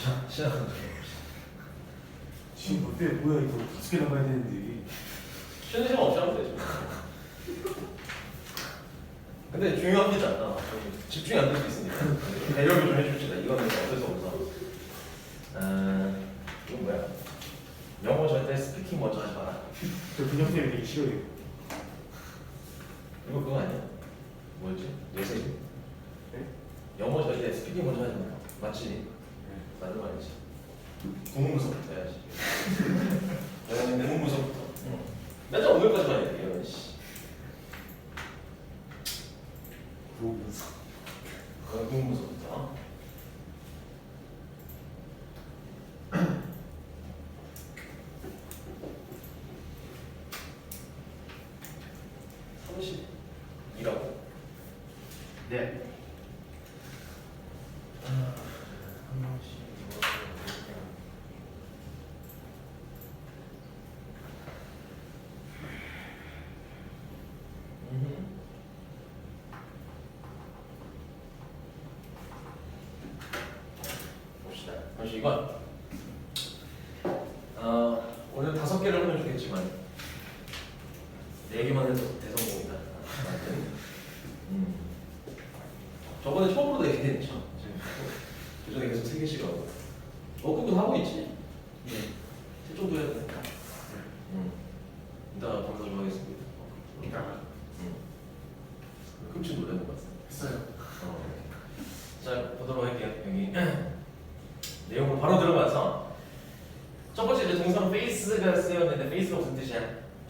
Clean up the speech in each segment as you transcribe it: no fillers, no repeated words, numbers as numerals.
자, 시작합니다. 지금 어때? 뭐야 이거 5개 나가야 되는데. 쉬는 시간 없이 하면 되죠. 근데 중요합니다. 집중이 안 될 수 있으니까 배려를 좀 해줍시다. 이거는 어쩔 수 없어. 이건 뭐야? 영어 절대 스피킹 먼저 하지 마라. 저 그냥 때문에 되게 싫어요. 이거 그거 아니야? 뭐였지? 예세. 네? 영어 절대 스피킹 먼저 하지 마라. 맞지? 네. 맞는 말이지. 구문부서부터 해야지. 내가 구문부서부터. 맨날 오늘까지만 해야 돼. 이런 씨. 구호문서. 구문부서부터. 이라고? 네. 봅시다. 잠시 이건 오늘 5개를 하면 좋겠지만 4개만 해도 대성공이다. 저번에 처음으로 4개 했죠. 그전에 계속 3개씩 하고. 그거 하고 있지? 네. 3 정도 해야 되니까. 이따 검사 좀 하겠습니다. 이따가 끔찍 놀라는 것 같습니다. 했어요. 자, 보도록 할게요. 여기 내용을 바로 들어가서 첫 번째 이제 동사 face가 쓰였는데 face가 무슨 뜻이야?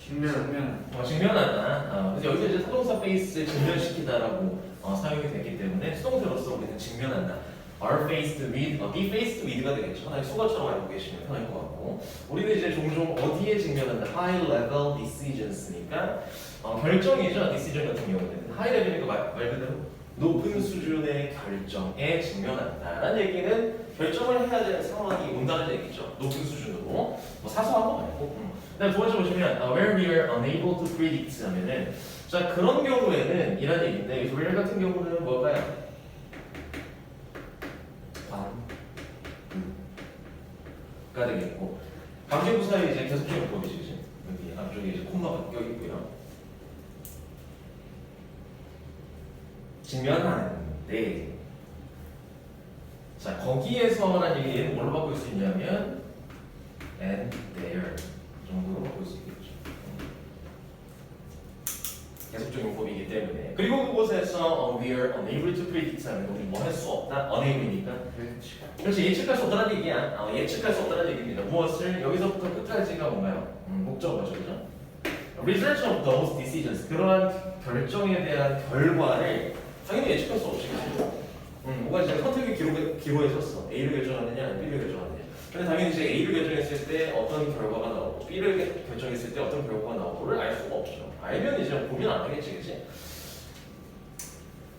직면하다. 그래서 여기서 이제 타동사 face를 직면시키다라고 사용이 됐기 때문에 수동태로서 우리는 직면한다. are faced with, be faced with가 되겠죠. 하나의 수거처럼 알고 계시면 편할 것 같고, 우리는 이제 종종 어디에 직면한다? high level decisions니까 결정이죠. decision 같은 경우는 high level이니까 말 그대로 높은 수준의 결정에 직면한다라는 얘기는 결정을 해야 되는 상황이 온다는 얘기죠. 높은 수준으로 뭐 사소한 거 말고. 그다음 두 번째 보시면 where we are unable to predict 하면은 자 그런 경우에는 이런 얘기인데 where 같은 경우는 뭘까요? 가 되겠고 강제부사의 이제 계속적인 법이지 그지? 여기 앞쪽에 이제 콤마가 껴 있고요. 직면하는데 자 거기에서라는 얘기는 뭘로 바꿀 수 있냐면 and there 정도로 바꿀 수 있겠죠. 계속적인 법이기 때문에 그리고 그곳에서 we are unable to predict 하면 우리 뭐 할 수 없다? unable이니까 그렇지 예측할 수 없다는 얘기야. 예측할 수 없다는 얘기입니다. 무엇을 여기서부터 끝까지가 뭔가요? 목적어죠, 그죠? Result of those decisions 그러한 결정에 대한 결과를 당연히 예측할 수 없이 뭐가 이제 선택의 기로에 섰어. A를 결정하느냐, 아니면 B를 결정하느냐. 근데 당연히 이제 A를 결정했을 때 어떤 결과가 나오고 B를 결정했을 때 어떤 결과가 나오고를 알 수가 없죠. 알면 이제 고민 안 하겠지, 그치?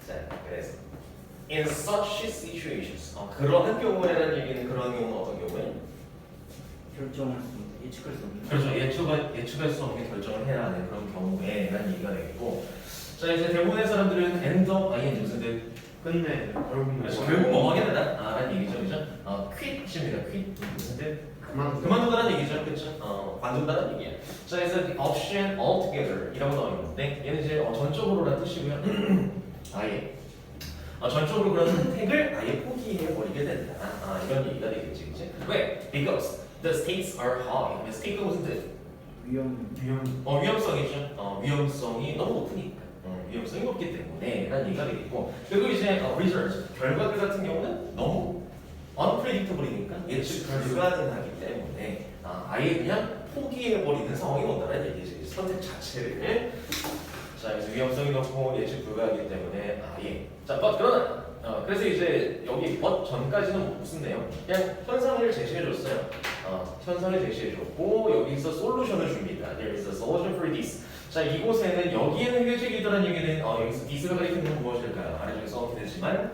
자, 그래서 in such situations 그러한 경우에라는 얘기는 그런 경우는 어떤 경우에? 결정할 수 있는 예측할 수 없는 그렇죠. 예측할 수 없는 결정을 해야 하는 그런 경우에라는 얘기가 되겠고 자 이제 대부분의 사람들은 end up ing 무슨 끝내. 결국 뭐 하게 되나? 라는 얘기죠, 그죠? quit입니다. quit 무슨 뜻? 그만두다는 얘기죠, 그렇죠? 관둔다는 얘기야. 자, 그래서 the option altogether이라고 나와 있는데 얘는 이제 전적으로라는 뜻이고요. 아예 전적으로 그런 선택을 아예 포기해 버리게 된다. 이런 얘기가 되겠지, 그치? 왜? Because the stakes are high. stake가 무슨 뜻? 위험성이죠. 위험성이 너무 높으니까. 위험성이 높기 때문에 라는 얘기가 되겠고 그리고 이제 results 결과들 같은 경우는 너무 unpredictable이니까 예측 불가능하기 때문에 아예 그냥 포기해버리는 상황이 온다는 얘기지. 선택 자체를 자 그래서 위험성이 높고 예측 불가하기 때문에 아예 자 그러나 그래서 이제 여기 전까지는 무슨 내용? 그냥 현상을 제시해줬어요. 현상을 제시해줬고 여기서 솔루션을 줍니다. There is a solution for this. 자 이곳에는 여기에는 회적이더라는 얘기는 여기서 this가 가리키는 건 무엇일까요? 아래쪽에 써놓게 되지만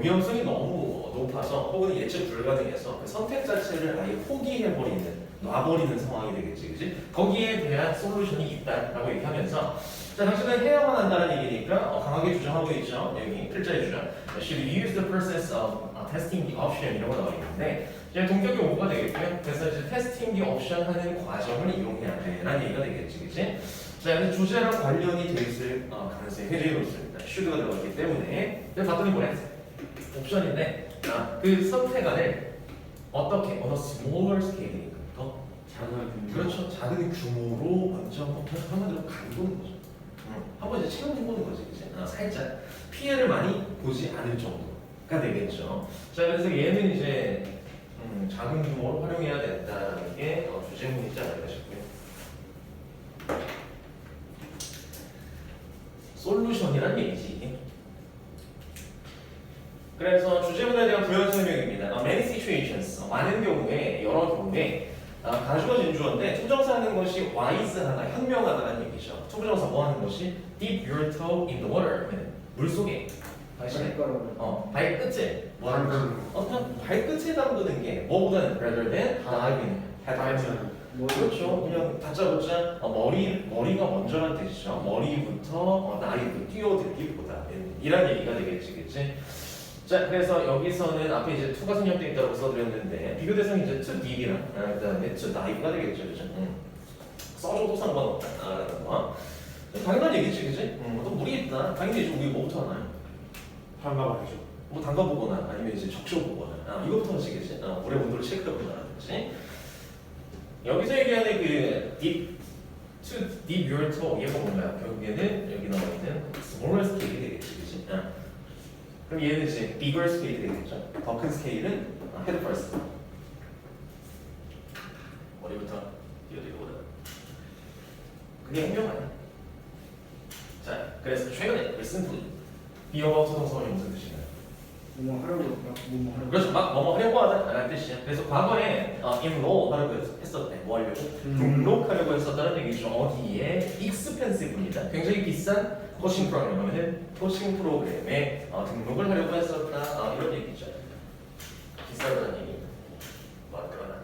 위험성이 너무 높아서 혹은 예측 불가능해서 그 선택 자체를 아예 포기해버리는 놔버리는 상황이 되겠지, 그지? 거기에 대한 솔루션이 있다라고 얘기하면서 자, 당신은 해야만 한다는 얘기니까 강하게 주장하고 있죠. 여기 필자의 주장. Should use the process of testing the option 이런 거 나와 있는데 이제 동격이 오가 되겠고요. 그래서 이제 testing the option 하는 과정을 이용해야 돼라는 얘기가 되겠지, 그렇지? 자, 그래서 주제랑 관련이 돼 있을 가능성이 굉장히 높습니다. should가 들어갔기 때문에 봤더니 뭐래? 옵션인데 그 선택안을 어떻게 on a smaller scale이니까 더 작은 그렇죠. 작은 규모로 먼저 한마디로 간보는 거죠. 한번 이제 채워보는 거지, 그치? 살짝 피해를 많이 보지 않을 정도가 되겠죠. 자, 그래서 얘는 이제 작은 규모로 활용해야 된다는 게 주제문이지 않을까 싶고요. 솔루션이란 얘기지. 그래서 주제문에 대한 부연 설명입니다. Many situations, 많은 경우에, 여러 경우에 가주가 진주어인데 투부정사 하는 것이 wise하다, 현명하다는 얘기죠. 투부정사 뭐 하는 것이 dip your toe in the water, 물속에 발끝에 뭐 하는 것이 그냥 발끝에 담그는 게 뭐보다는 rather than diving, 다이면 그렇죠. 그냥 다짜고짜 머리가 먼저란 뜻이죠. 머리부터 나이로 뛰어들기보다 이란 얘기가 되겠지, 그치? 자, 그래서 여기서는 앞에 이제 to가 생략되어 있다고 써드렸는데 비교 대상이 이제 to deep이랑 그다음에 to dive가 되겠죠, 그죠? 써줘도 상관없다라는 거. 당연한 얘기지, 그지? 어떤 물이 있다. 당연히 이제 우리 뭐부터 하나요? 반가워하죠. 뭐 담가보거나 아니면 이제 적셔보거나 이거부터 하시겠지? 물의 온도를 체크해보거나든지. 여기서 얘기하는 그 deep to deep your toe 얘가 뭔가요? 결국에는 여기 나와 있는 smaller scale이 되겠지, 그지? 그럼 얘는 이제 bigger scale이 되겠죠. 더 큰 스케일은 head first. 머리부터 뛰어들고보다. 그게 행동 아니야. 자, 그래서 최근에 recently be about 동사가 무슨 뜻이냐? 뭐뭐 하려고 뭐뭐 하려고. 그렇죠. 막 뭐뭐 하려고 하다라는 뜻이야. 그래서 과거에 enroll 하려고 했었대. 뭐 하려고? 등록하려고 했었다는 얘기죠. 어디에? expensive입니다. 굉장히 비싼 코칭 프로그램이면 코칭 프로그램에 등록을 하려고 했었다. 이런 얘기죠. 비싸다는 얘기. 맞거나.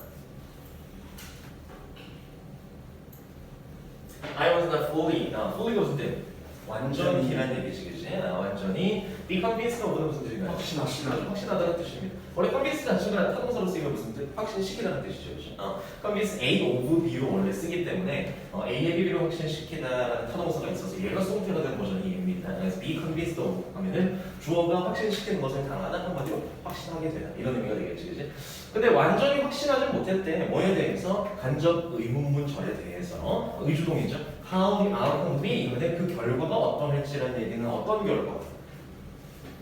I was not fully가 무슨 뜻? 완전히란 얘기지, 그지? 완전히 be convince가 무슨 뜻인가요? 확신하다는 뜻입니다. 원래 convince 자체가 타동사로 쓰이면 무슨 뜻? 확신시키다는 뜻이죠, 그죠? convince A of B로 원래 쓰기 때문에 A의 B를 확신시키다라는 타동사가 있어서 얘가 수동태가 된 버전이 입니다. 그래서 be convinced of 하면은 주어가 확신시키는 것을 당하다 한마디로 확신하게 되다 이런 의미가 되겠지, 그지? 근데 완전히 확신하지 못했대. 뭐에 대해서? 간접 의문문절에 대해서 의주동이죠. How the outcome be? 근데 그 결과가 어떠할지라는 얘기는 어떤 결과?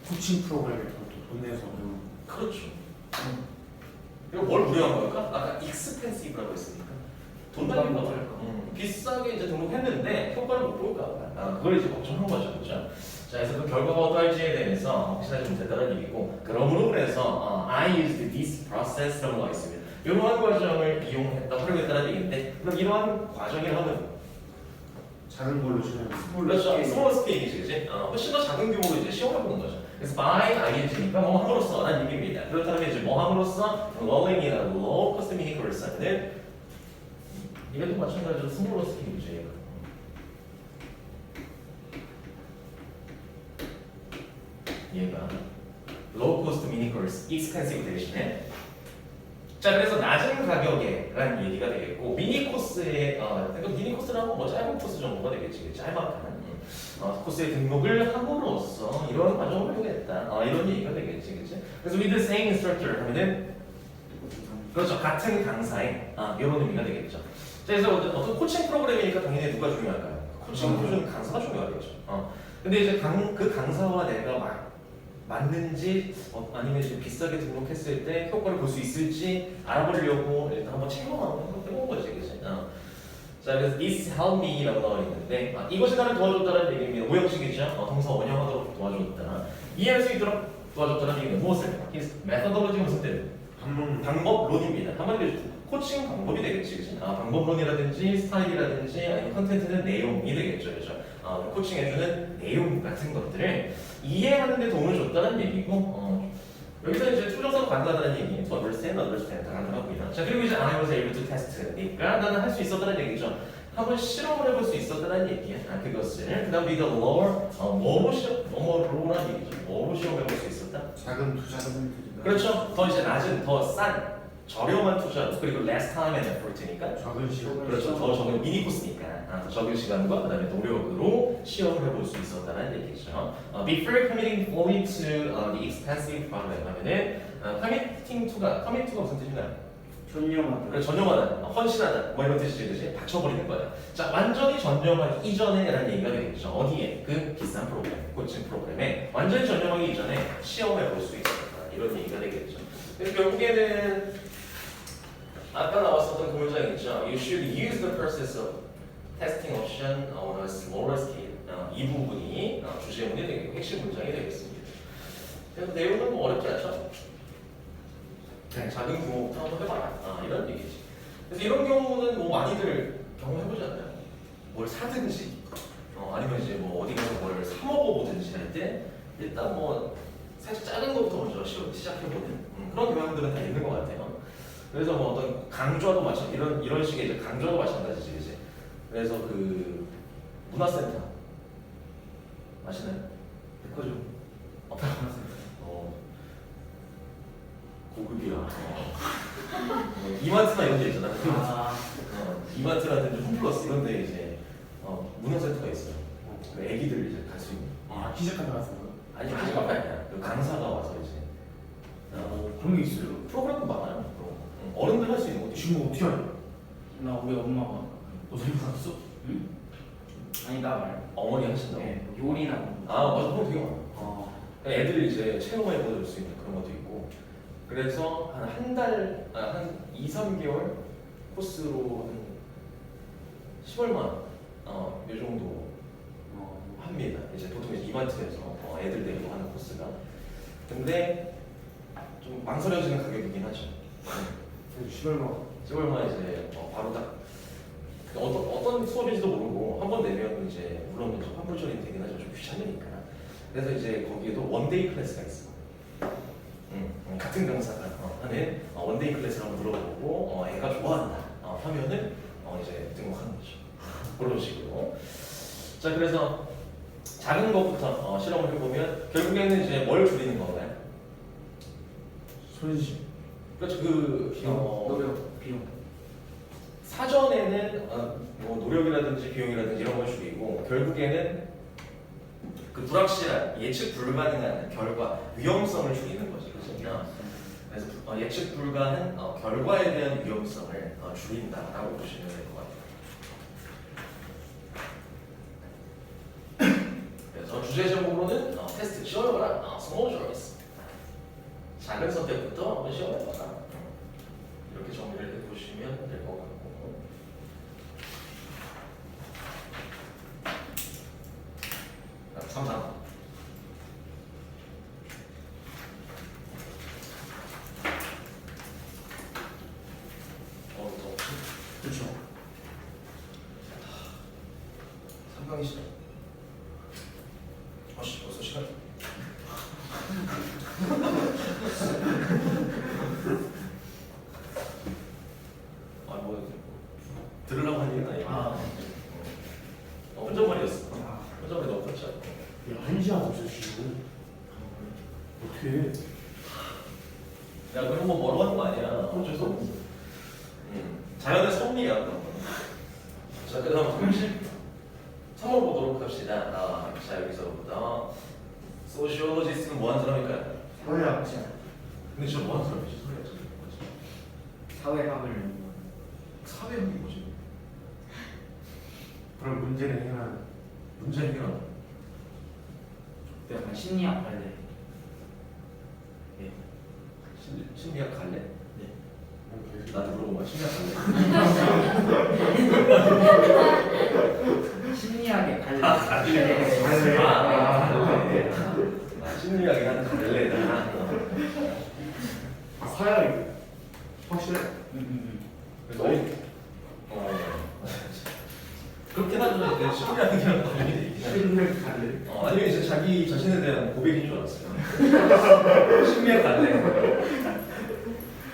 코칭 프로그램에 돈 내서 배우는. 그렇죠. 그리고 뭘 우려한 걸까? 아까 expensive라고 했으니까 돈 달린 거 할까? 비싸게 이제 등록했는데 효과를 못 볼까 봐. 그걸 이제 걱정한 거죠, 그렇죠? 자, 그래서 그 결과가 어떠할지에 대해서 확신하지 못했다는 얘기고, 그러므로 그래서 I used this process라고 나와 있습니다. 이러한 과정을 이용했다, 활용했다는 얘기인데, 그럼 이러한 과정이라 하면 작은 걸로 치면 그렇죠. 스몰 스케일이지, 그지? 훨씬 더 작은 규모로 이제 시험해보는 거죠. 그래서 by ing니까 뭐 함으로써 라는 얘기입니다. 그렇다면 이제 뭐 함으로써 lowing이나 low cost minimalism은 이것도 마찬가지로 스몰 스케일이죠, 얘가. 얘가 low cost minimalism, expensive 대신에 자, 그래서 낮은 가격에라는 얘기가 되겠고 미니 코스에 미니 코스라고 뭐 짧은 코스 정도가 되겠지, 짤막한 코스에 등록을 함으로써 이런 과정을 활용했다, 이런 얘기가 되겠지, 그치? 그래서 with the same instructor 하면은 그렇죠, 같은 강사의 이런 의미가 되겠죠. 자, 그래서 어떤 코칭 프로그램이니까 당연히 누가 중요할까요? 코칭 프로그램 강사가 중요하겠죠. 근데 이제 그 강사와 내가 맞는지 아니면 이제 비싸게 등록했을 때 효과를 볼 수 있을지 알아보려고 일단 한번 체험하고 해본 거지, 그치? 자, 그래서 this help me라고 나와 있는데 이것이 나를 도와줬다는 얘기입니다. 오형식이죠. 동사 원형하도록 도와줬다. 이해할 수 있도록 도와줬다는 얘기는 무엇을? his methodology 무슨 뜻? 방법론입니다. 한마디로 코칭 방법이 되겠지, 그치? 방법론이라든지 스타일이라든지 아니면 컨텐츠는 내용이 되겠죠, 그죠? 코칭해주는 내용 같은 것들을 이해하는 데 도움을 줬다는 얘기고, 여기서 이제 투정사도 가능하다는 얘기, to understand 다 가능합니다. 자, 그리고 이제 I was able to test니까 나는 할 수 있었다는 얘기죠. 한번 실험을 해볼 수 있었다는 얘기야. 그것을. 그 다음 be the lower, 뭐로 뭐로란 얘기죠. 뭐로 실험해볼 수 있었다? 작은 투자. 그렇죠. 더 이제 낮은, 더 싼, 저렴한 투자, 그리고 less time and effort니까. 작은 시간. 그렇죠. 더 적은 미니 코스니까. 더 적은 시간과 그다음에 노력으로 시험을 해볼 수 있었다는 얘기죠. Before committing fully to the expensive program 하면은 commit to가 무슨 뜻이나요? 전념하다. 그래, 전념하다, 헌신하다, 뭐 이런 뜻이지, 그지? 바쳐버리는 거야. 자, 완전히 전념하기 이전에라는 얘기가 되겠죠. 어디에? 그 비싼 프로그램, 코칭 프로그램에 완전히 전념하기 이전에 시험해 볼 수 있었다. 이런 얘기가 되겠죠. 그래서 결국에는 아까 나왔었던 그 문장 있죠. You should use the process of testing option on a smaller scale. 이 부분이 주제문이 되겠고 핵심 문장이 되겠습니다. 그래서 내용은 뭐 어렵지 않죠? 작은 규모부터 한번 해봐라. 이런 얘기지. 그래서 이런 경우는 뭐 많이들 경험해보잖아요. 뭘 사든지, 아니면 이제 뭐 어디 가서 뭘 사 먹어보든지 할 때 일단 뭐 살짝 작은 것부터 먼저 시작해보는 그런 경향들은 다 있는 것 같아요. 그래서 뭐 어떤 강좌도 이런 식의 이제 강좌도 마찬가지지, 이제. 그래서 그 문화센터 아시나요? 백화점. 고급이야. 이마트나 이런 데 있잖아. 아, 이마트라든지 홈플러스 이런 데 이제 문화센터가 있어요. 그 애기들 이제 갈 수 있는. 시작하다 갔어. 아니 그게 아니야. 그 강사가 와서 이제 그런 게 있어요. 프로그램도 많아요. 어른들 할 수 있는 것도 지금 어떻게 하냐? 나 우리 엄마가. 너 생각 났어? 응? 아니 나 말고. 어머니 하신다고. 네, 요리나. 맞아. 그런 거 되게 많아. 아, 애들 이제 체험해 볼 수 있는 그런 것도 있고. 그래서 한 2, 3개월 코스로 한 10얼마 요 정도 합니다. 이제 보통 이제 이마트에서 애들 데리고 하는 코스가. 근데 좀 망설여지는 가격이긴 하죠. 10얼마. 10얼마 이제 바로 딱 어떤 수업인지도 모르고 한 번 내면 이제 물론 이제 환불 처리는 되긴 하죠. 좀 귀찮으니까. 그래서 이제 거기에도 원데이 클래스가 있어. 같은 강사가 하는 원데이 클래스를 한번 들어보고 애가 좋아한다 하면은 이제 등록하는 거죠. 그런 식으로. 자, 그래서 작은 것부터 실험을 해보면 결국에는 이제 뭘 줄이는 건가요? 손실. 그렇죠. 노력, 비용. 사전에는 뭐 노력이라든지 비용이라든지 이런 걸 줄이고 결국에는 그 불확실한 예측 불가능한 결과 위험성을 줄이는 거죠. 그래서 예측 불가한 결과에 대한 위험성을 줄인다라고 보시면 될 것 같아요. 그래서 주제 제목으로는 테스트 시험해봐라, small choice. 작은 선택부터 한번 시험해봐라. 이렇게 정리를 해보시면 될 것 같고. 3단. 그렇죠. 3강이시죠? 벌써 시간. 뭐 들으려고 하는 얘기는 아니고. 혼잣말이었어. 혼잣말이 너무 그렇지 않고. 야, 1시간 없어 지금. 어떻게 해? 야, 그럼 뭐 뭐라고 하는 거 아니야. 어쩔 수 없어. 자연의 섭리야 그런 거. 자, 그다음 33번 보도록 합시다. 자, 여기서부터 소시올로지스트는 뭐 하는 사람일까요? 사회학자. 근데 진짜 뭐 하는 사람이지? 소리야. 사회학을 연구하는. 사회학이 뭐지? 그런 문제를 해결하는. 문제 해결하는. 약간 심리학 관련. 네. 심리학 갈래? 네. 나한테 물어본 거야. 심리학 갈래? 심리학의 관련. 갈래. 심리학이 하는 갈래다. 사야 확실해. 그래서 그렇게 하면 이제 심리학이랑 관련이 돼 있긴 하죠. 심리학 갈래. 아니면 이제 자기 자신에 대한 고백인 줄 알았어요. 심리학 갈래.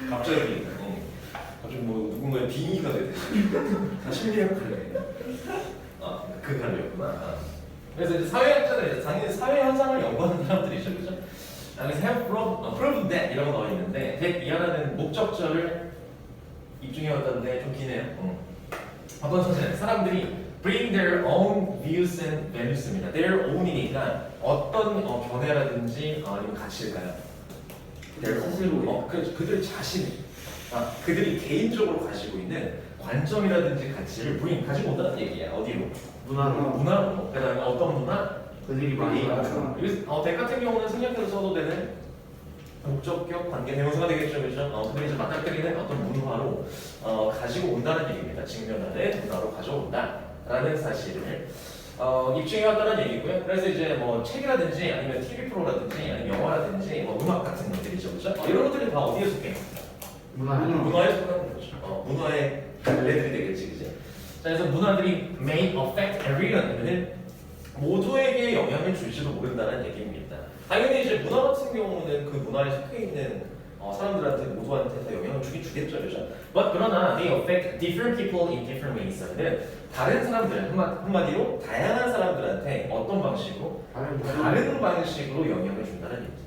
갑자기 뭐 누군가의 빙의가 되듯이 다 심리학 갈래. 그 갈렸구나. 그래서 이제 사회학자들 당연히 사회 현상을 연구하는 사람들이죠, 그죠? 그래서 have proved that 이라고 나와 있는데 that 이하라는 목적절을 입증해왔던데 좀 기네요. 어떤 사실은 사람들이 bring their own views and values입니다. their own이니까 어떤 견해라든지 아니면 가치일까요? 스스로. 그들 자신이 그들이 개인적으로 가지고 있는 관점이라든지 가치를 bring 가지고 온다는 얘기야. 어디로? 문화로. 그다음에 어떤 문화? 그들이 많이 가르쳐. 대 같은 경우는 생략해서 써도 되는 목적격 관계 대명사가 되겠죠, 그렇죠? 그들이 이제 맞닥뜨리는 어떤 문화로 가지고 온다는 얘기입니다. 직면하는 문화로 가져온다라는 사실을 입증해왔다는 얘기고요. 그래서 이제 뭐 책이라든지 아니면 TV 프로라든지 아니면 영화라든지 뭐 음악 같은 것들이죠, 그렇죠? 이런 것들이 다 어디에 속해? 문화에 속하는 거죠. 문화의 갈래들이 되겠지, 그지? 자, 그래서 문화들이 may affect everyone. 모두에게 영향을 줄지도 모른다는 얘기입니다. 당연히 이제 문화 같은 경우는 그 문화에 속해 있는 사람들한테 모두한테 다 영향을 주긴 주겠죠, 그죠? But 그러나 they affect different people in different ways. 다른 사람들 한마디로 다양한 사람들한테 어떤 방식으로 다른 방식으로 영향을 준다는 얘기죠.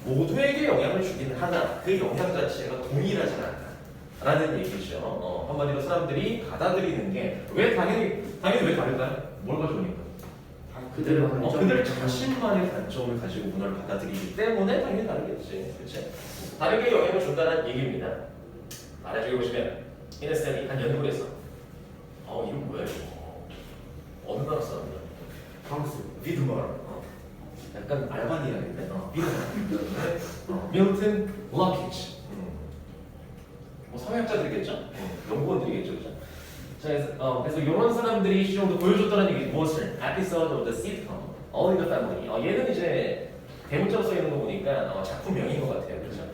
모두에게 영향을 주긴 하나 그 영향 자체가 동일하지 않다라는 얘기죠. 한마디로 사람들이 받아들이는 게 왜 당연히 왜 다를까요? 뭘 가져오니까? 그들 자신만의 관점을 가지고 문화를 받아들이기 때문에 당연히 다르겠지, 그렇지? 다르게 영향을 준다는 얘기입니다. 아래쪽에 보시면 이네스템이 한 연구를 했어. 이름 뭐야 이거? 어느 나라 사람이야? 프랑스. 비드머. 약간 알바니아인데. 비드머. 밀튼 로키치. 뭐 사회학자들이겠죠? 연구원들이겠죠, 그죠? 자, 그래서 이런 사람들이 시험도 보여줬다는 얘기 무엇을? Episode of the sitcom All in the Family. 얘는 이제 대문자로 써 있는 거 보니까 작품명인 것 같아요, 그렇죠?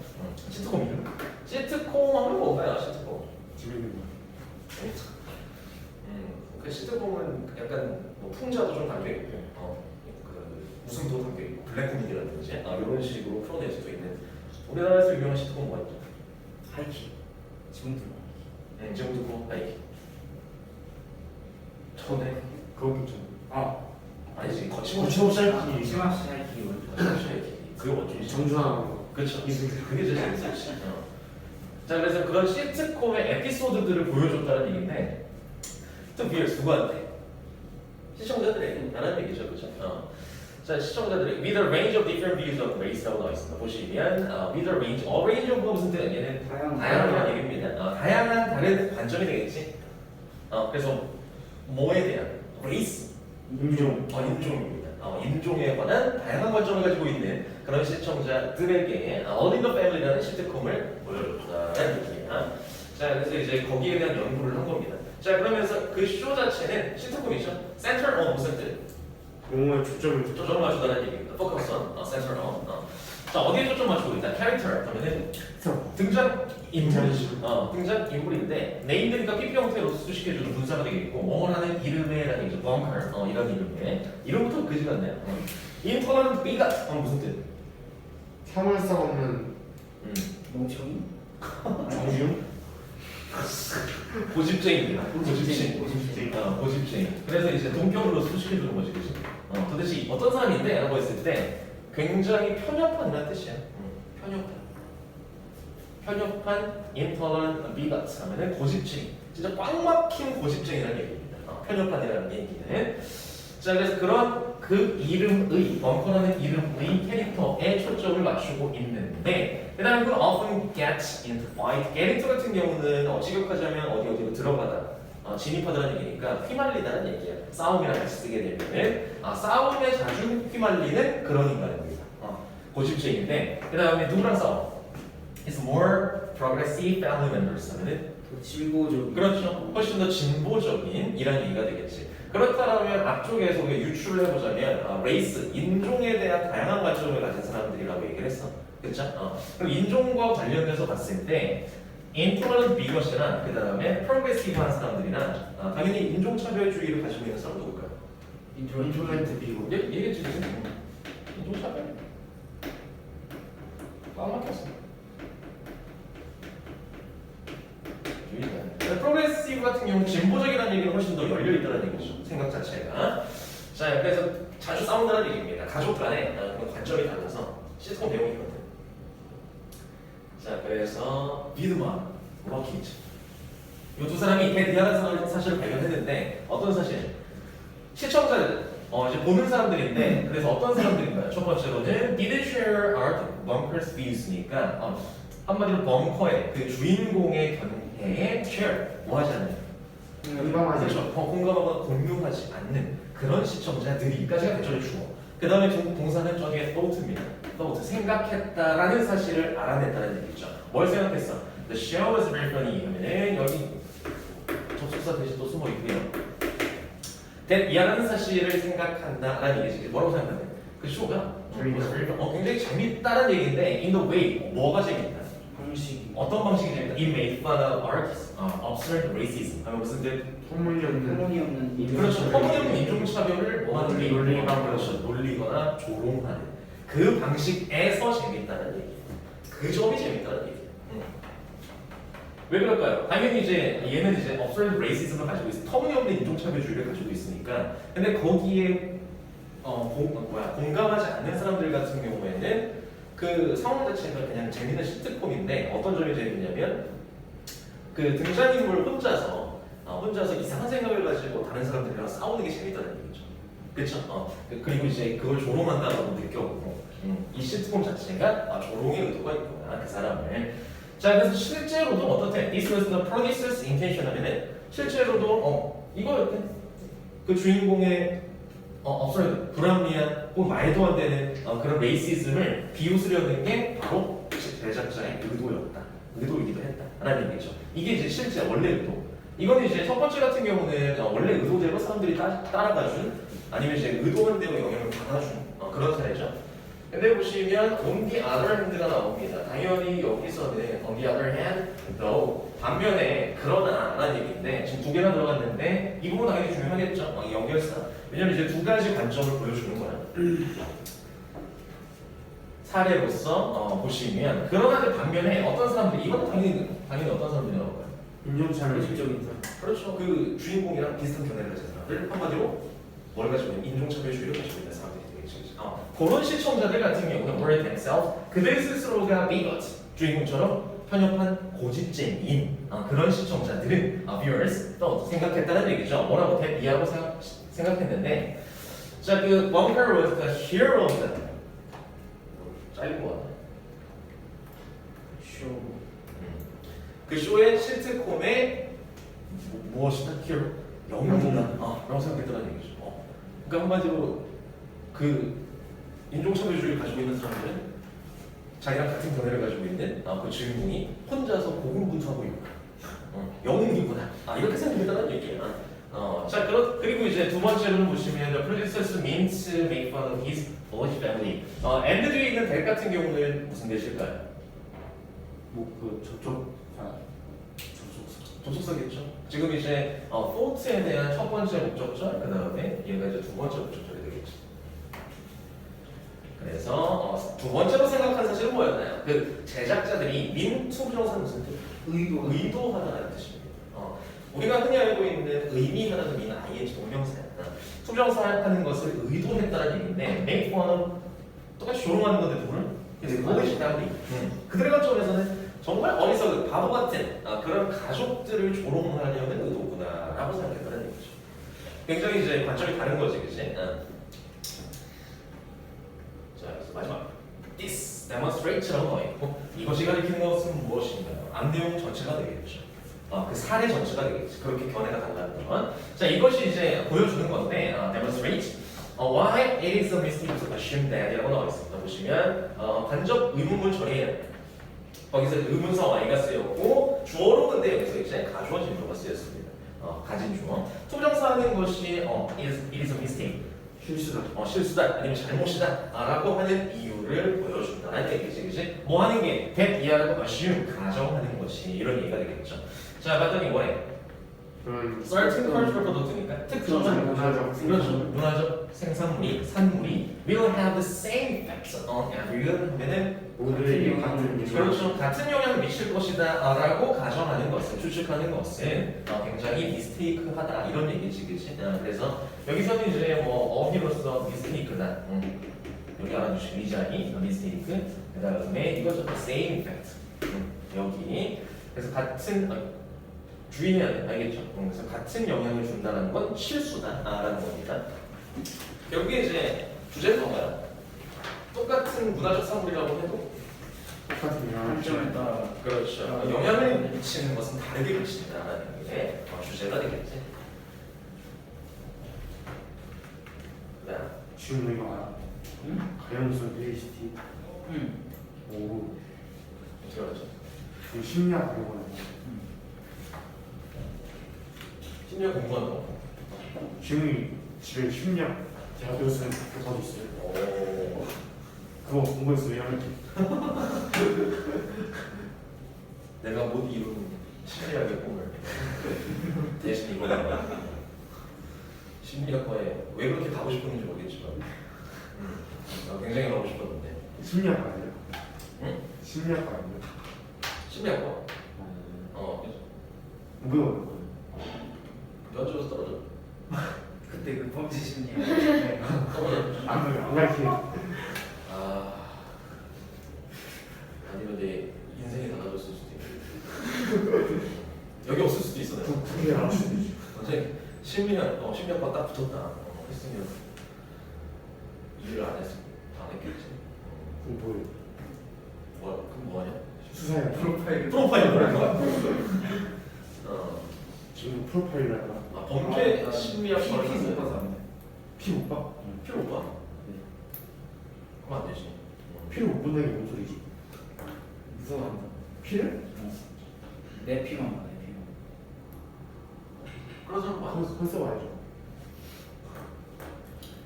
시트콤 이름? 시트콤 하면 뭔가요, 시트콤? 재밌는 거. 그 시트콤은 약간 뭐 풍자도 좀 담겨 있고, 그 웃음도 담겨 있고, 블랙 코미디라든지 이런 식으로 풀어낼 수도 있는 우리나라에서 유명한 시트콤 뭐가 있죠? 하이킥. 지금 들어. 지금 듣고 하이킥. 전에 그거 좀. 아니지 거침없이 하이킥. 심합시 하이킥이 먼저. 그거 어쩌지? 정준하. 그렇죠. 그게 제일 재밌었지. 자, 그래서 그런 시트콤의 에피소드들을 보여줬다는 얘기인데, 또 비어스 누구한테? 시청자들에게 라는 얘기죠, 그렇죠? 자, 시청자들이 with a range of different views of race라고 나와 있습니다. 보시면 with a range, range of가 무슨 뜻이야? 얘는 다양한 얘기입니다. 다양한 다른 관점이 되겠지. 그래서 뭐에 대한? race, 인종입니다. 인종에 관한 다양한 관점을 가지고 있는 그런 시청자들에게 All in the Family라는 시트콤을 보여줬다는 얘기입니다. 자, 그래서 이제 거기에 대한 연구를 한 겁니다. 자, 그러면서 그 쇼 자체는 시트콤이죠. Center on 무슨 뜻? 용어에 초점을 초점을 맞추다는 얘기입니다. Focus on, center on. 자, 어디에 초점 맞추고 있다? Character 하면은 등장 인물이죠. 등장 인물인데 네임드니까 PP 형태로 수식해주는 분사가 되겠고 원하는 이름에라는 얘기죠. Bunker 이런 이름에 이름부터 그지 같네요. Intolerant bigot 무슨 뜻? 사물성 없는 멍청이? 정중? 고집쟁이입니다. 고집쟁이. 고집쟁이. 그래서 이제 동격으로 수식해주는 거지, 그지? 도대체 어떤 사람인데? 라고 했을 때 굉장히 편협한이라는 뜻이야. 편협한 intolerant bigot 하면은 고집쟁이. 진짜 꽉 막힌 고집쟁이라는 얘기입니다. 편협한이라는 얘기는. 자, 그래서 그런 그 이름의 벙커라는 이름의 캐릭터에 초점을 맞추고 있는데, 그 다음에 그 often gets into fight. get into 같은 경우는 직역하자면 어디로 들어가다. 진입하다는 얘기니까 휘말리다는 얘기야. 싸움이랑 같이 쓰게 되면은 싸움에 자주 휘말리는 그런 인간입니다. 고집쟁인데 그 다음에 누구랑 싸워? It's more progressive family members 하면은 진보적. 그렇죠. 훨씬 더 진보적인 이란 얘기가 되겠지. 그렇다면 앞쪽에서 우리가 유출을 해보자면 레이스, 인종에 대한 다양한 관점을 가진 사람들이라고 얘기를 했어. 그렇죠? 그럼 인종과 관련돼서 봤을 때 인토lerant bigot이나 그 다음에 프로그레시브한 사람들이나 당연히 인종차별주의를 가지고 있는 사람 누굴까요? 인톨런트 비고. 얘기했지 지금. 인종차별. 꽉 막혔어. 프로그레시브 같은 경우는 진보적이라는 얘기는 훨씬 더 열려 있다는 얘기죠. 생각 자체가. 자, 그래서 자주 싸운다는 얘기입니다. 가족 간에 그런 관점이 달라서 시트콤 내용이거든. 자, 그래서 비드만, 로키즈. 이 두 사람이 대리하는 사실을 발견했는데 어떤 사실? 시청자들, 이제 보는 사람들인데 그래서 어떤 사람들인가요? 첫 번째로는 did share art bunker's views니까 한마디로 벙커의 그 주인공의 견해에 share 뭐 하지 않는 공감하지. 그렇죠. 공감하거나 공유하지 않는 그런 시청자들이까지가 대절의 주어. 그 다음에 동사는 저기에 thought입니다. thought 생각했다라는 사실을 알아냈다는 얘기죠. 뭘 생각했어? The show was very funny 하면은 여기 접속사 대신 또 숨어 있고요. 이하라는 사실을 생각한다라는 얘기지. 뭐라고 생각하냐? 그 쇼가 굉장히 재밌다는 얘기인데 in the way 뭐가 재밌다? 방식이. 어떤 방식이 재밌다? It made fun of artists, absurd racism. 하면 무슨 터무니없는 터무니없는 인종. 그렇죠. 터무니없는 인종차별을 뭐 하는 게 논리거나 그렇죠. 놀리거나 조롱하는 그 방식에서 재밌다는 얘기. 그 점이 재밌다는 얘기. 왜 그럴까요? 당연히 이제 얘는 이제 absurd racism을 가지고 있어. 터무니없는 인종차별주의를 가지고 있으니까. 근데 거기에 공감하지 않는 사람들 같은 경우에는 그 상황 자체가 그냥 재밌는 시트콤인데 어떤 점이 재밌냐면 그 등장인물 혼자서 이상한 생각을 가지고 다른 사람들이랑 싸우는 게 재밌다는 얘기죠. 그렇죠? 그리고 이제 그걸 조롱한다고 느껴보고 이 시트콤 자체가 조롱의 의도가 있구나 그 사람을. 자, 그래서 실제로도 어떻대? This was the producer's intention 하면은 실제로도 이거였대. 그 주인공의 없어요. 불합리한 혹은 말도 안 되는 그런 레이시즘을 비웃으려는 게 바로 제작자의 의도이기도 했다라는 얘기죠. 이게 이제 실제 원래 의도. 이건 이제 첫 번째 같은 경우는 원래 의도대로 사람들이 따라가준 아니면 이제 의도한 대로 영향을 받아준 그런 사례죠. 근데 보시면 on the other hand가 나옵니다. 당연히 여기서는 on the other hand, though 반면에 그러나라는 얘기인데 지금 두 개나 들어갔는데 이 부분 당연히 중요하겠죠. 연결사. 왜냐면 이제 두 가지 관점을 보여주는 거야. 사례로서 보시면 그러나 반면에 어떤 사람들이 이건 당연히 어떤 사람들이 나올 거야. 인종차별 현실적인 사람. 그렇죠. 그 주인공이랑 비슷한 견해를 가진 사람들 한마디로 뭘 가지고 있는 인종차별주의를 가지고 있는 사람들이 되겠죠. 그런 시청자들 같은 경우는 were themselves 그들 스스로가 bigot 주인공처럼 편협한 고집쟁이인 그런 시청자들은 viewers 또 생각했다는 얘기죠. 뭐라고 대비하고 생각했는데 자, 그 Bunker was the hero of the 잘린 거 같아. 쇼. 그 쇼의 시트콤의 무엇이다? hero? 영웅이다. 라고 생각했다는 얘기죠. 그러니까 한마디로 그 인종차별주의를 가지고 있는 사람들은 자기랑 같은 견해를 가지고 있는 그 주인공이 혼자서 고군분투하고 있구나. 영웅이구나. 이렇게 생각했다는 얘기야. 자, 그리고 이제 두 번째로는 보시면 the producers meant to make fun of his Polish family. and 뒤에 있는 that 같은 경우는 무슨 대실까요? 뭐그 접촉사 접속사겠죠. 지금 이제 thought에 대한 첫 번째 목적절, 그 다음에 얘가 이제 두 번째 목적절이 되겠죠. 그래서 두 번째로 생각한 사실은 뭐였나요? 그 제작자들이 민투 부정사는 무슨 뜻? 의도하다는 뜻입니다. 우리가 흔히 알고 있는 의미하다는 미는 ing 동명사야. 투정사 하는 것을 의도했다는 얘기인데 make fun of 똑같이 조롱하는 건데 누구를? Polish family. 그들의 관점에서는 정말 어리석은 바보 같은 그런 가족들을 조롱하려는 의도구나라고 생각했다는 얘기죠. 굉장히 이제 관점이 다른 거지, 그치? 자, 그래서 마지막 This demonstrate라고 나와 있고 이것이 가리키는 것은 무엇인가요? 앞내용 전체가 되겠죠. 그 사례 전체가 되겠지. 그렇게 견해가 달랐던. 자, 이것이 이제 보여주는 건데 demonstrate. Why it is a mistake to assume that이라고 나와 있습니다. 보시면 간접 의문문 처리에 거기서 의문사 Y가 쓰였고 주어로 근데 여기서 이제 가주어 진주어가 쓰였습니다. 가진 주어. 투정사 하는 것이 it is a mistake. 실수다 아니면 잘못이다 라고 하는 이유를 보여준다는 얘기지. 그치? 뭐 하는 게 that 이하라고 assume 가정하는 것이 이런 얘기가 되겠죠. 자, 봤더니 뭐래? certain cultural product니까 특정한 그렇죠. 문화적 생산물이 산물이 will have the same effects on everyone 하면은 모두에게 같은 그렇죠. 같은 영향을 미칠 것이다 라고 가정하는 것은 추측하는 것은 굉장히 미스테이크하다 이런 얘기지 그치? 그래서 여기서는 이제 뭐 어휘로서 미스테이크다 여기 알아주시고 리자이 미스테이크 그 다음에 이거죠 same effect 여기 그래서 같은 주의해야 돼 알겠죠? 그래서 같은 영향을 준다는 건 실수다 라는 겁니다 결국에 이제 주제는 뭔가요? 똑같은 문화적 산물이라고 해도 똑같은 영향을 한점에 따라 그렇죠. 영향을 미치는 것은 다르게 미친다라는 게 주제가 되겠지. 그다음 지금 이거 알아? 응? 가연성 힐리시티 응. 오 어떻게 알았죠? 지금 심리학 배우는 거 심리학 공부하는 거. 지금이 집에 심리학 대학교 쓰는 교과도 있어요 오. 그거 공부했어요 1학년 때 내가 못 이룬 심리학의 꿈을 대신 이거 심리학과에 왜 그렇게 가고 싶었는지 모르겠지만 굉장히 가고 싶었는데 심리학 아니에요? 응? 심리학 아니에요? 심리학과 무배우는 거예요 면접에서 떨어져. 그때 그 범죄 심리. 떨어져. 안 가르치는 아니면 내 인생이 달라졌을 수도 있고 여기 없을 수도 있어 내가 그게 알수 있지 어제 심리학과 딱 붙었다 했으면 일을 안 했겠지 그럼 뭐예요? 그럼 뭐하냐? 수사야 프로파일을 하는 거야 지금 프로파일러가 범죄 심리학과를 피 했어요. 못 봐서 안 돼. 피 못 봐? 필요 못 봐? 그럼 안 되지 피를 못 본다는 게 뭔 소리지? 무서워한다. 피를? 내 피만 봐, 내 피만. 그런 사람 많아 컨셉 알죠?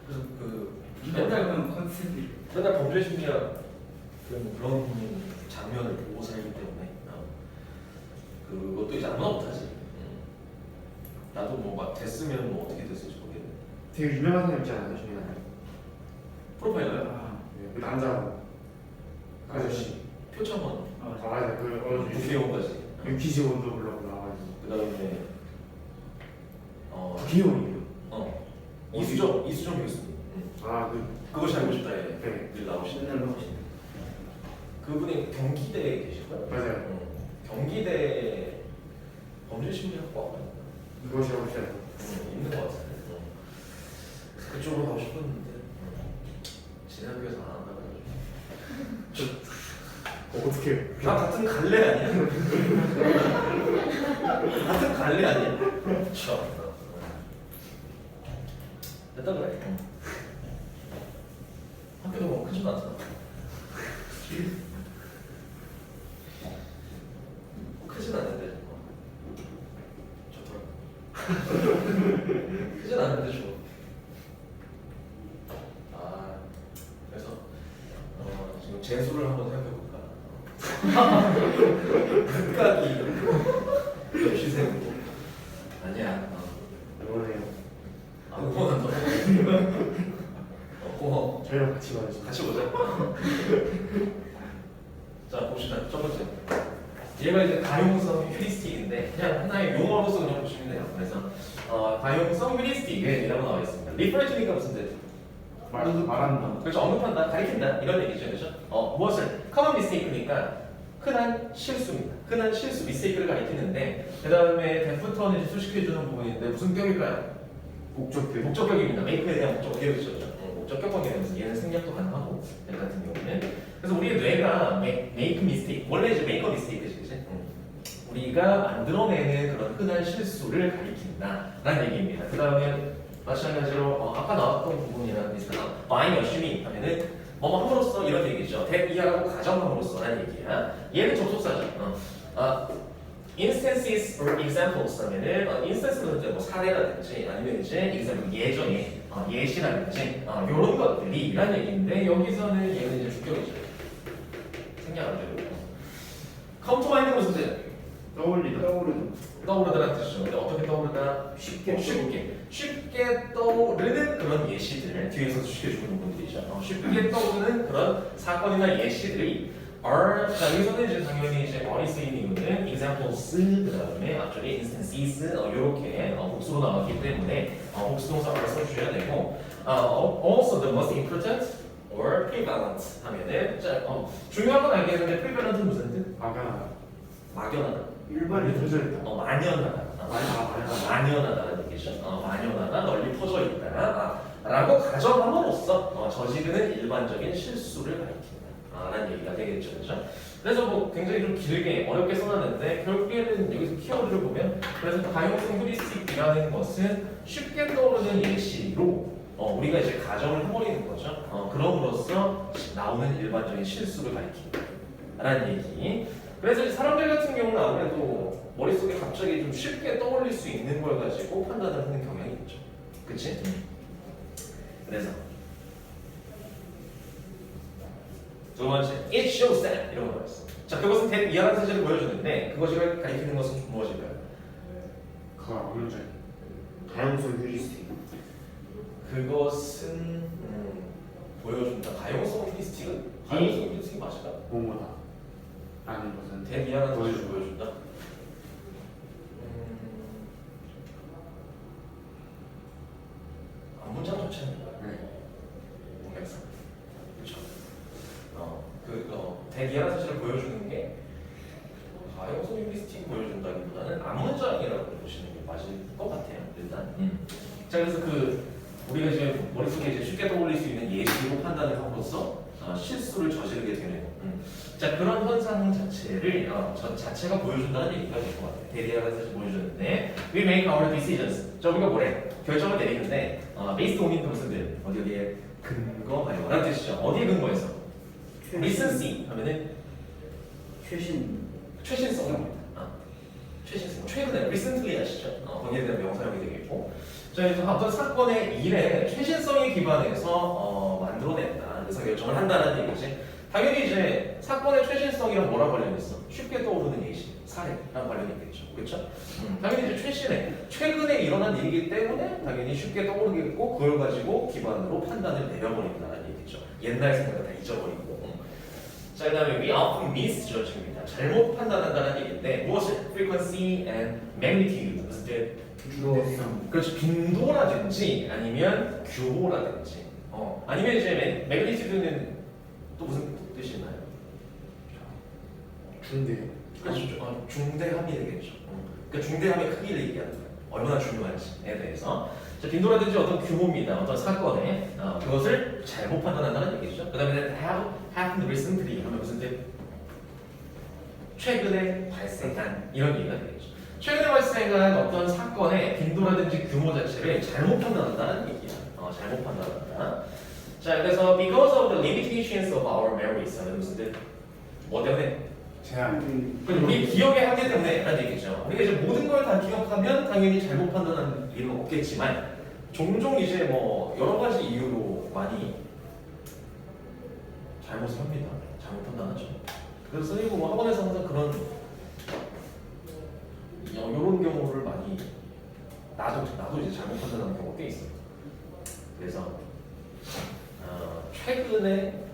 그래서 그 맨날 보면 컨셉이. 맨날 범죄 심리학 그런 장면을 보고 살기 때문에 그것도 이제 아무나 못하지. 나도 뭐 막 됐으면 뭐 어떻게 됐을지 모르겠는데. 되게 유명한 사람 있지 않아요? 중에 프로파일러요? 아, 그 남자 아저씨 표창원, 아, 맞아 그 국회의원까지. 유키지원도 불러고 나와가지고 그다음에 국회의원이에요? 이수정 교수님. 아그 그것이 알고 싶다에 네. 늘 나오시는. 맨날 보시네. 그분이 경기대에 계시고요. 맞아요 경기대 범죄 심리학과 그것이 알고 싶어요 있는 것 같은데. 그래서 그쪽으로 가고 싶었는데 지네 학교에서 안 한다고 해가지고. 어떻게 다 같은 갈래 아니야? 같은 갈래 아니야? 그렇죠. 됐다 그래. 학교도 뭐 크진 않잖아. 크진 않는데 좋더라. 크진 않는데 좋아. 그래서 지금 재수를 한번 생각해볼까. 극각이 시생으로 아니야. 이거네요 응원한다. 고마워. 저희랑 같이 가야지 같이 보자. 자 봅시다. 첫 번째. 얘가 이제 가용성 휴리스틱인데 그냥 하나의 용어로서 그냥 보시면 돼요. 그래서 가용성 휴리스틱이라고 나와 있습니다. 리퍼레이트니까 무슨 뜻? 말한다 그렇죠. 언급한다, 가리킨다 이런 얘기죠, 그렇죠? 무엇을? common mistake니까 흔한 실수입니다. 흔한 실수, mistake를 가리키는데 그 다음에 대부터는 이제 수식해주는 부분인데 무슨 격일까요? 목적격 목적격입니다. make에 대한 목적격이죠. 목적격 관계에서 얘는 생략도 가능하고 얘 같은 경우는 그래서 우리의 뇌가 make mistake 원래 이제 make a mistake지, 그렇지? 우리가 만들어내는 그런 흔한 실수를 가리킨다라는 얘기입니다. 그 다음에 마찬가지로 아까 나왔던 부분이랑 비슷한 buying assuming 하면은 뭐뭐 함으로써 이런 얘기죠. 대비하고 가정함으로써라는 얘기야. 얘는 접속사죠. instances or examples 하면은 instance는 이제 뭐 사례라든지 아니면 이제 example 예전에 예시라든지 이런 것들이라는 얘기인데 여기서는 얘는 이제 주격이죠. 생략 안 되고. come to mind는 무슨 뜻? 떠올리다. 떠오르다라는 뜻이죠. 근데 어떻게 떠오르다? 쉽게 쉽게 떠오르는 그런 예시들 뒤에서 쉽게 주는 분들이죠. 쉽게 떠오르는 그런 사건이나 예시들이 are 자 여기서는 이제 당연히 이제 어리 쓰인 이유는 examples 그 다음에 actually instances 이렇게 복수로 나왔기 때문에 복수 동사를 써주셔야 되고 also the most important or prevalent 하면은 중요한 건 알겠는데 prevalent은 무슨 뜻? 막연하다. 일반이 터져있다. 만연하다. 만연하다는 얘기죠. 만연하다, 널리 퍼져 있다. 라고 가정함으로써 저지르는 일반적인 실수를 가리킨다. 라는 얘기가 되겠죠. 그렇죠? 그래서 뭐 굉장히 좀 길게 어렵게 써놨는데 결국에는 여기서 키워드를 보면 그래서 가용성 휴리스틱이라는 것은 쉽게 떠오르는 예시로 우리가 이제 가정을 해버리는 거죠. 그럼으로써 나오는 일반적인 실수를 가리킨다. 라는 얘기. 그래서 이제 사람들 같은 경우는 아무래도 머릿속에 갑자기 좀 쉽게 떠올릴 수 있는 걸 가지고 판단을 하는 경향이 있죠. 그치? 그래서 두 번째, it shows that 이런 거 나왔어. 자, 그것은 that 이하라는 사실을 보여주는데 그것이 가리키는 것은 무엇일까요? 그거 먼저 가용성 휴리스틱. 그것은 보여준다. 가용성 휴리스틱은 가용성 휴리스틱이 맞을까? 뭐뭐다 라는 것은 that 이하라는 사실을 보여준다. 문장 자체는 모르겠어. 그렇죠. 대기하는 사실을 보여주는 게 가용성 휴리스틱 보여준다기보다는 앞문장이라고 보시는 게 맞을 것 같아요. 일단. 자, 그래서 우리가 이제 머릿속에 이제 쉽게 떠올릴 수 있는 예시로 판단을 함으로써 실수를 저지르게 되는. 자, 그런 현상 자체를 자체가 보여준다는 얘기가 될 것 같아요. 대리하는 사실 보여주는데 we make our decisions. 자, 우리가 뭐래? 결정을 내리는데 based on 무슨들 어디에 근거하여 라는 뜻이죠. 어디에 근거해서? recency 하면은 최신성입니다. 최신성. 최근에 recently 하시죠. 거기에 대한 명사형이 되겠고. 자, 이제 어떤 사건의 일에 최신성에 기반해서 만들어낸다. 그래서 결정을 한다는 얘기지. 당연히 이제 사건의 최신성이랑 뭐랑 관련이 있어? 쉽게 떠오르는 예시, 사례랑 관련이 있겠죠. 그렇죠? 당연히 이제 최근에 일어난 일이기 때문에 당연히 쉽게 떠오르겠고 그걸 가지고 기반으로 판단을 내려버린다는 얘기죠. 옛날 생각을 다 잊어버리고. 자, 그 다음에 we often misjudge입니다. 잘못 판단한다는 얘기인데 무엇을? frequency and magnitude. 무슨 뜻? 주로성. 그렇죠. 빈도라든지 아니면 규모라든지 아니면 이제 magnitude는 또 무슨 뜻이 있나요? 중대. 그렇죠. 중대함이 되겠죠. 그러니까 중대함의 크기를 얘기하는 거예요. 얼마나 중요한지에 대해서. 자, 빈도라든지 어떤 규모입니다. 어떤 사건에 그것을 잘못 판단한다는 얘기죠. 그 다음에 have happened recently 하면 무슨 뜻? 최근에 발생한 이런 얘기가 되겠죠. 최근에 발생한 어떤 사건의 빈도라든지 규모 자체를 잘못 판단한다는 얘기야. 잘못 판단한다. 자, 그래서 because of the limitations of our memories 하면 무슨 뜻? 뭐 때문에? 제한. 우리 기억의 한계 때문에 라는 얘기죠. 우리가 이제 모든 걸 다 기억하면 당연히 잘못 판단하는 일은 없겠지만 종종 이제 뭐 여러 가지 이유로 많이 잘못을 합니다. 잘못 판단하죠. 그래서 선생님 뭐 학원에서 항상 그런 이런 경우를 많이 나도 이제 잘못 판단하는 경우가 꽤 있어요. 그래서 최근에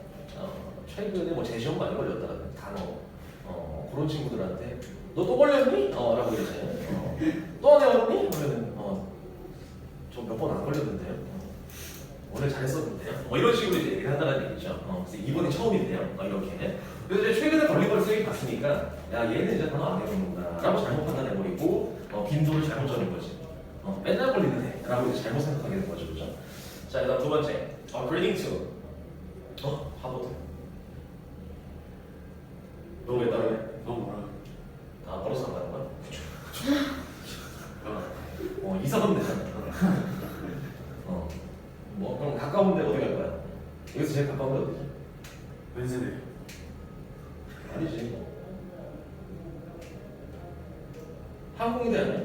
뭐 재시험 많이 걸렸다는 단어 그런 친구들한테 너 또 걸렸니? 라고 이러지. 또 안 해왔니? 하면은 저 몇 번 안 걸렸는데요. 오늘 잘했었는데요. 뭐 이런 식으로 이제 얘기를 한다는 얘기죠. 그래서 이번이 처음인데요. 이렇게. 그래서 이제 최근에 걸린 걸 쌤이 봤으니까 야 얘는 이제 단어 안 해보는구나 라고 잘못 판단해버리고 빈도를 잘못 잡은 거지. 맨날 걸리는 애 라고 이제 잘못 생각하게 된 거죠. 그죠? 자, 그다음 두 번째. according to 하버드. 너 왜 따라해? 너 뭐라? 벌어서 안 가는 거야? 이사건데. 뭐 그럼 가까운데 어디 갈 거야? 여기서 제일 가까운 데 어디지? 왼세대. 아니지. 항공대 아니야?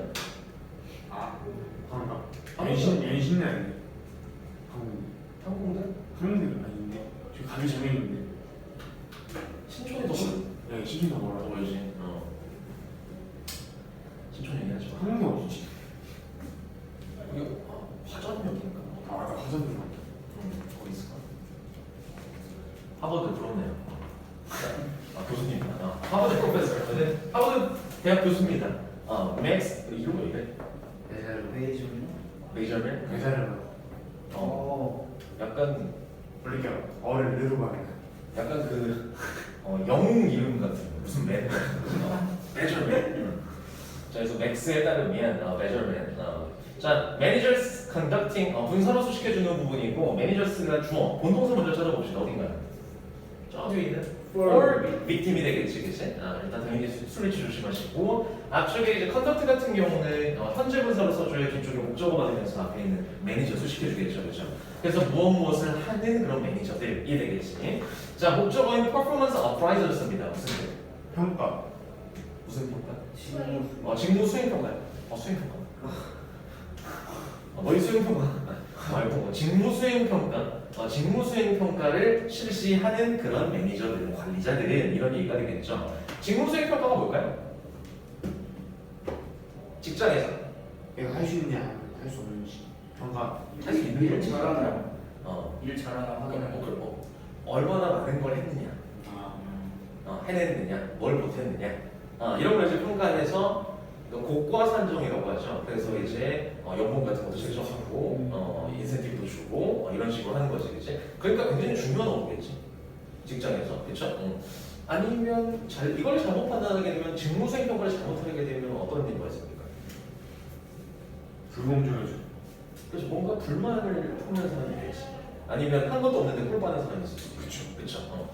한가. 한국대. 연신내 아니야? 한국. 항공대? 한국대는 아닌데. 저 가기 전에 있는데. 신촌이 더 멀. 네, 시즌 더 멀어. 멀지. 한국에 어디지? 이거 화전역인가? 아 맞다 화전역. 어디 있을까? 하버드 부럽네요. 아 교수님, 하버드 프로페서. 하버드 대학 교수입니다. 맥스 이름 뭐 이래? 회의좀. 메이저맨? 회사를 약간 그러니까 어를 내려가네. 약간 그 영웅 이름 같은 거. 무슨 맨 같은 거. 메저맨. 자, 그래서 맥스에 따르면 메저맨. 자, managers conducting 분사로 수식해주는 부분이고 managers가 주어 본동사 먼저 찾아봅시다. 어딘가요? 저 뒤에 있는 for victim이 되겠지, 그치? 일단 당연히 술리치 조심하시고 앞쪽에 이제 conduct 같은 경우는 현재 분사로 써줘야 뒤쪽에 목적어가 되면서 앞에 있는 매니저 수식해주겠죠, 그죠? 그래서 무엇을 하는 그런 매니저들이 되겠지. 자, 목적어인 performance appraisal을 씁니다. 무슨 뜻? 평가. 무슨 평가? 친구. 직무 수행 평가요. 수행 평가. 너희 수행 평가 말고 직무 수행 평가. 직무 수행 평가를 실시하는 그런 매니저들, 관리자들은 이런 얘기가 되겠죠. 직무 수행 평가가 뭘까요? 직장에서 이거 할 수 있냐 할 수 없는지 평가. 할 수 있는 일 거지. 잘하나. 어, 일 잘하나 확인하고. 얼마나 많은 걸 했느냐, 아 해냈느냐, 뭘 못했느냐, 이런 걸 이제 평가해서 고과 산정이라고 하죠. 그래서 이제 연봉 같은 것도 책정하고 인센티브도 주고 이런 식으로 하는 거지, 그치? 그러니까 굉장히 중요한 업무겠지, 직장에서, 그렇죠? 아니면 이걸 잘못 판단하게 되면 직무수행 평가를 잘못하게 되면 어떤 일이 있습니까? 불공정해져. 그래서 뭔가 불만을 품는 사람이 있겠지. 아니면 한 것도 없는데 꿀받는 사람이 있을 수 있죠. 그렇죠.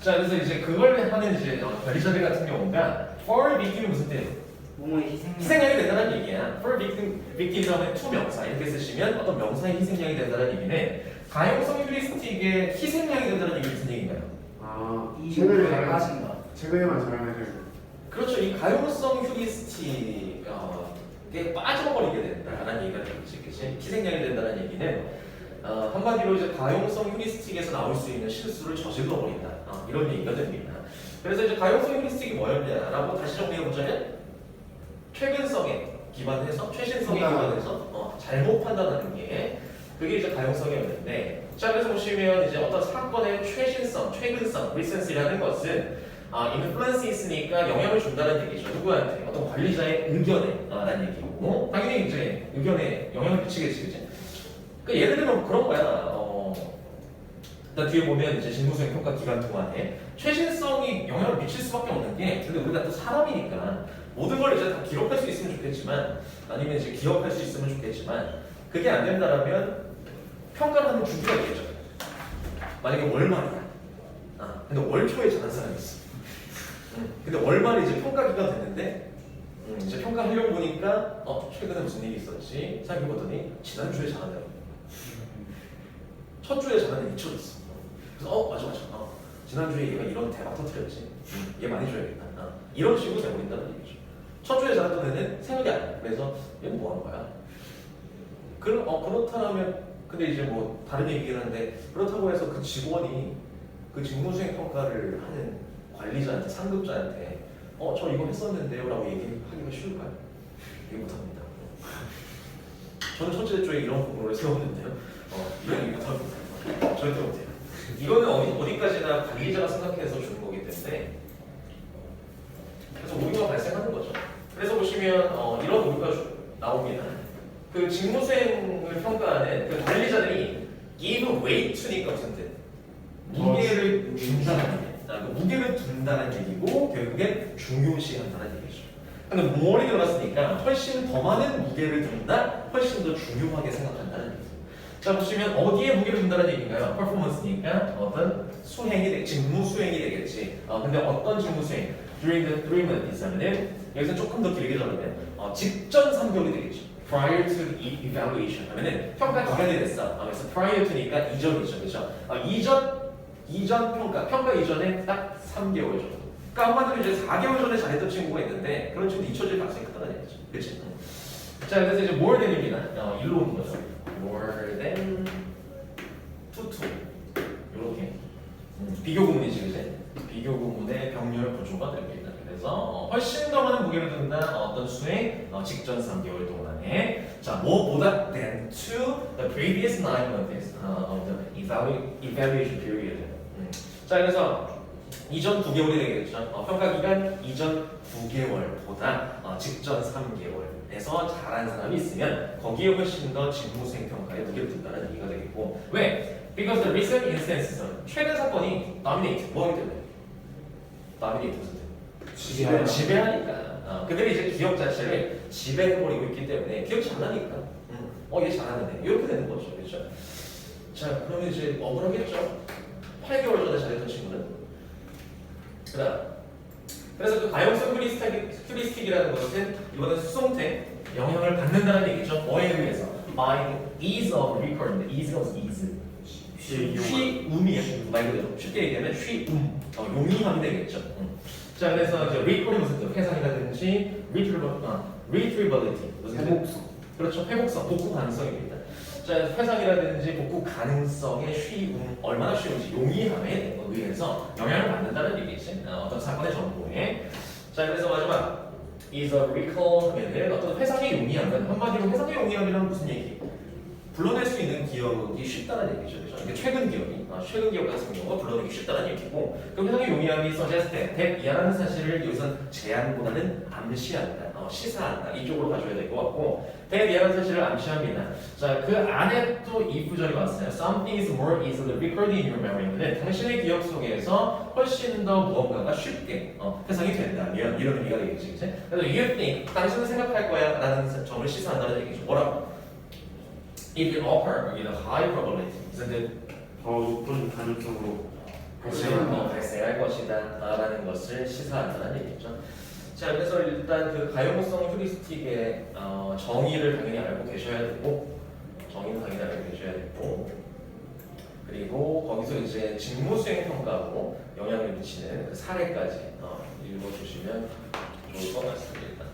자, 그래서 이제 그걸 하는 이제 관리자들 같은 경우가 for victim이 무슨 뜻이에요? 부모의 희생양. 희생양이 된다는 얘기야. for victim 다음에 to 명사 이렇게 쓰시면 어떤 명사의 희생양이 된다는 얘기는 가용성 휴리스틱의 희생양이 된다는 얘기 무슨 얘기인가요? 아 이 최근에 요구에 잘하는 빠진다. 최근에만 잘하는 애들. 그렇죠. 이 가용성 휴리스틱에 빠져버리게 된다는 얘기가 되겠지. 그치? 희생양이 된다는 얘기는 한마디로 이제 가용성 휴리스틱에서 나올 수 있는 실수를 저질러 버린다. 이런 얘기가 됩니다. 그래서 이제 가용성 휴리스틱이 뭐였냐라고 다시 정리해 보자면 최근성에 기반해서 최신성에 기반해서 잘못 판단하는 게 그게 이제 가용성이었는데, 자, 그래서 보시면 이제 어떤 사건의 최신성, 최근성, recency라는 것은 influence 있으니까 영향을 준다는 얘기죠. 누구한테? 어떤 관리자의 의견에 라는 얘기고, 당연히 이제 의견에 영향을 미치겠지, 그치? 그러니까 예를 들면 그런 거야. 일단 뒤에 보면 이제 직무수행 평가 기간 동안에 최신성이 영향을 미칠 수밖에 없는 게, 근데 우리가 또 사람이니까 모든 걸 이제 다 기록할 수 있으면 좋겠지만, 아니면 이제 기억할 수 있으면 좋겠지만, 그게 안 된다라면 평가를 하는 주기가 되겠죠. 만약에 월말이야. 근데 월 초에 자는 사람이 있어. 근데 월말이 이제 평가 기간 됐는데, 이제 평가하려고 보니까 최근에 무슨 일이 있었지 생각해보더니 지난주에 잘하더라고. 첫 주에 잘하는 잊혀졌어. 그래서 맞아 지난주에 얘가 이런 대박 터뜨렸지. 얘 많이 줘야겠다. 이런 식으로 돼버린다는 얘기죠. 첫 주에 잘했던 애는 생각이 안 나. 그래서 얘는 뭐 하는 거야? 그렇다면 근데 이제 뭐 다른 얘기긴 한데, 그렇다고 해서 그 직원이 그 직무수행 평가를 하는 관리자한테, 상급자한테 저 이거 했었는데요 라고 얘기하기가 쉬울까요? 얘기 못합니다. 저는 첫째 주에 이런 부분을 세웠는데요. 이런 얘기 못합니다. 절대 못해요. 이거는 어디까지나 관리자가 생각해서 주는 거기 때문에, 그래서 오류가 발생하는 거죠. 그래서 보시면 이런 오류가 나옵니다. 그 직무수행을 평가하는 그 관리자들이 give weight to니까 무슨 뜻? 무게를 준다는 얘기. 무게를 둔다는 얘기고 결국엔 중요시한다는 얘기죠. 근데 more이 들어갔으니까 훨씬 더 많은 무게를 둔다, 훨씬 더 중요하게 생각한다는 얘기죠. 자, 보시면 어디에 무게를 둔다는 얘기인가요? 퍼포먼스니까 어떤 수행이 직무 수행이 되겠지. 근데 어떤 직무 수행? During the 3 months 하면은 여기서 조금 더 길게 잡으면 직전 3개월이 되겠죠. Prior to the evaluation 하면은 평가 기간이 됐어. 그래서 prior to니까 이전이죠, 그렇죠? 이전 평가 이전에 딱 3개월 정도. 그러니까 한마디로 이제 4개월 전에 잘했던 친구가 있는데 그런 친구 잊혀질 가능성이 크다는 얘기죠, 그렇지? 자, 그래서 이제 more than입니다. 일로 오는 거죠. more than to 이렇게 비교 구문이지, 그지? 비교 구문의 병렬 구조가 됩니다. 그래서 훨씬 더 많은 무게를 둔다. 어떤 수행 직전 3개월 동안에 자 뭐보다 than to the previous 9 months of the evaluation period. 자 그래서 이전 9개월이 되겠죠. 평가 기간 이전 9개월보다 직전 3개월에서 잘한 사람이 있으면 거기에 훨씬 더 직무 수행 평가에 무게를 둔다는 얘기가 되겠고 왜? Because the recent instances 최근 사건이 dominate 뭐하기 때문에 dominate 지배하니까 그들이 이제 기업 자체를 지배해버리고 있기 때문에 기업 잘하니까 얘 잘하는데 이렇게 되는 거죠, 그렇죠? 자 그러면 이제 억울하겠죠. 8개월 전에 잘했던 친구는 그다음 그래서 그 가용성 휴리스틱이라는 것은 이거는 수송태 영향을 받는다는 얘기죠. 뭐에 의해서? By the ease of recording. ease of ease. 쉬움이에요. 말 그대로 쉽게 얘기하면 쉬움, 용이함이 되겠죠. 자 그래서 이제 recording 무슨 뜻? 회상이라든지 retrievability 무슨 뜻? 회복성. 그렇죠. 회복성, 복구 가능성입니다. 자 회상이라든지 복구 가능성의 쉬움, 얼마나 쉬운지 용이함에 의해서 영향을 받는다는 얘기지. 어떤 사건의 정보에. 자 그래서 마지막 is a recall 하면은 어떤 회상의 용이함은 한마디로 회상의 용이함이란 무슨 얘기? 불러낼 수 있는 기억이 쉽다는 얘기죠. 그렇죠? 그러니까 최근 기억 같은 경우가 불러내기 쉽다는 얘기고 그 회상의 용이함이 suggest that 이하라는 사실을 여기선 제안보다는 암시한다, 시사한다 이쪽으로 가져야 될 것 같고 that 이하라는 사실을 암시합니다. 자 그 안에 또 이 구절이 왔어요. Something is more easily recorded in your memory. 당신의 기억 속에서 훨씬 더 무언가가 쉽게 회상이 된다면 이런 의미가 되겠지. 그치? 그래서 you think 당신은 생각할 거야 라는 점을 시사한다는 얘기죠. 뭐라고? It will occur with a high probability. 더 높은 가능성으로 발생할 것이다 라는 것을 시사한다는 얘기죠. 자 그래서 일단 그 가용성 휴리스틱의 정의를 당연히 알고 계셔야 되고 정의는 당연히 알고 계셔야 되고 그리고 거기서 이제 직무수행 평가하고 영향을 미치는 그 사례까지 읽어주시면 좋을 것 같습니다.